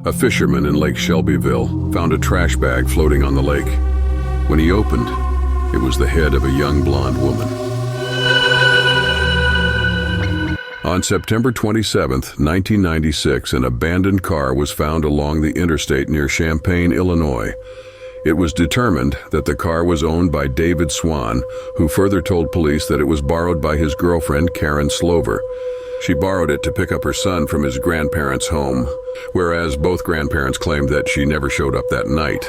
A fisherman in Lake Shelbyville found a trash bag floating on the lake. When he opened, it was the head of a young blonde woman. On September 27, 1996, an abandoned car was found along the interstate near Champaign, Illinois. It was determined that the car was owned by David Swan, who further told police that it was borrowed by his girlfriend, Karyn Slover. She borrowed it to pick up her son from his grandparents' home, whereas both grandparents claimed that she never showed up that night.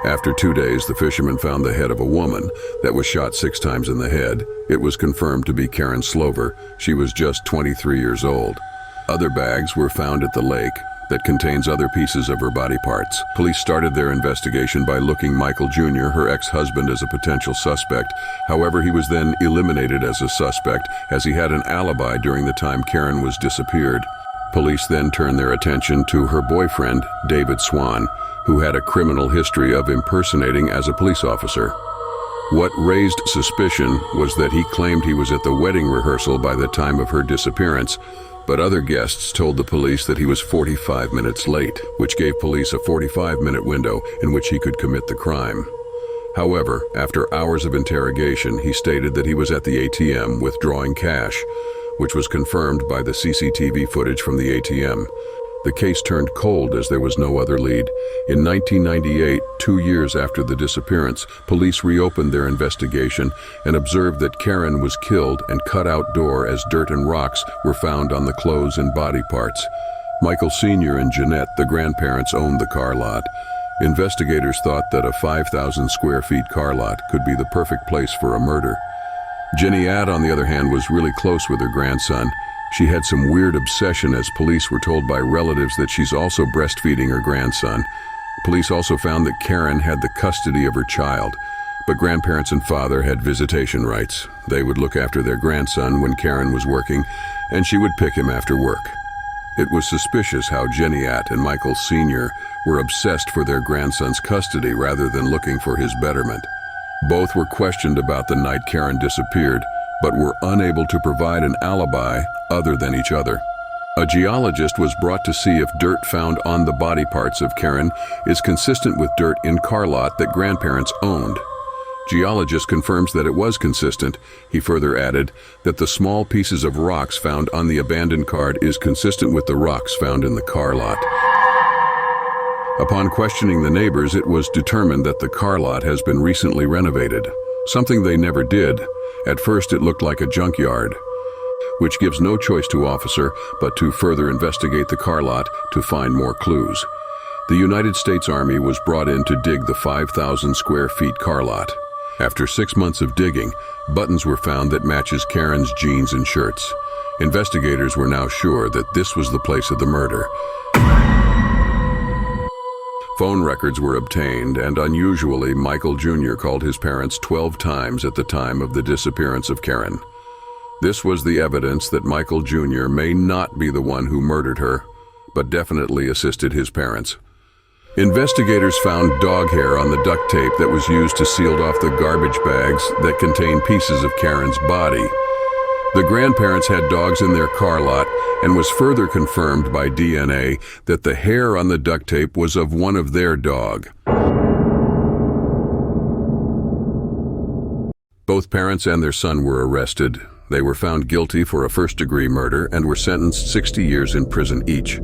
After 2 days, the fisherman found the head of a woman that was shot 6 times in the head. It was confirmed to be Karyn Slover. She was just 23 years old. Other bags were found at the lake that contains other pieces of her body parts. Police started their investigation by looking Michael Jr., her ex-husband, as a potential suspect. However, he was then eliminated as a suspect as he had an alibi during the time Karyn was disappeared. Police then turned their attention to her boyfriend, David Swan, who had a criminal history of impersonating as a police officer. What raised suspicion was that he claimed he was at the wedding rehearsal by the time of her disappearance, but other guests told the police that he was 45 minutes late, which gave police a 45-minute window in which he could commit the crime. However, after hours of interrogation, he stated that he was at the ATM withdrawing cash, which was confirmed by the CCTV footage from the ATM. The case turned cold as there was no other lead. In 1998, 2 years after the disappearance, police reopened their investigation and observed that Karyn was killed and cut outdoor as dirt and rocks were found on the clothes and body parts. Michael Sr. and Jeanette, the grandparents, owned the car lot. Investigators thought that a 5,000 square feet car lot could be the perfect place for a murder. Jeanette, on the other hand, was really close with her grandson. She had some weird obsession, as police were told by relatives that she's also breastfeeding her grandson. Police also found that Karyn had the custody of her child, but grandparents and father had visitation rights. They would look after their grandson when Karyn was working, and she would pick him after work. It was suspicious how Jeanette and Michael Sr. were obsessed for their grandson's custody rather than looking for his betterment. Both were questioned about the night Karyn disappeared, but were unable to provide an alibi other than each other. A geologist was brought to see if dirt found on the body parts of Karyn is consistent with dirt in car lot that grandparents owned. Geologist confirms that it was consistent. He further added that the small pieces of rocks found on the abandoned car is consistent with the rocks found in the car lot. Upon questioning the neighbors, it was determined that the car lot has been recently renovated, something they never did. At first, it looked like a junkyard, which gives no choice to officer but to further investigate the car lot to find more clues. The United States Army was brought in to dig the 5,000 square feet car lot. After 6 months of digging, buttons were found that matches Karyn's jeans and shirts. Investigators were now sure that this was the place of the murder. Phone records were obtained, and unusually, Michael Jr. called his parents 12 times at the time of the disappearance of Karyn. This was the evidence that Michael Jr. may not be the one who murdered her, but definitely assisted his parents. Investigators found dog hair on the duct tape that was used to seal off the garbage bags that contained pieces of Karyn's body. The grandparents had dogs in their car lot, and was further confirmed by DNA that the hair on the duct tape was of one of their dog. Both parents and their son were arrested. They were found guilty for a first-degree murder and were sentenced 60 years in prison each.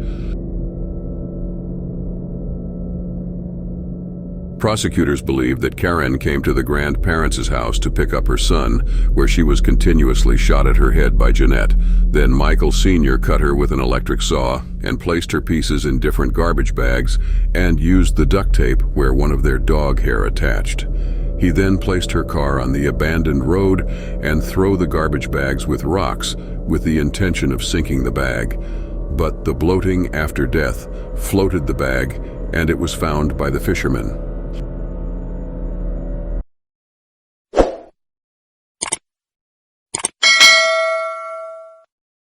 Prosecutors believe that Karyn came to the grandparents' house to pick up her son, where she was continuously shot at her head by Jeanette. Then Michael Sr. cut her with an electric saw and placed her pieces in different garbage bags and used the duct tape where one of their dog hair attached. He then placed her car on the abandoned road and threw the garbage bags with rocks with the intention of sinking the bag. But the bloating after death floated the bag, and it was found by the fisherman.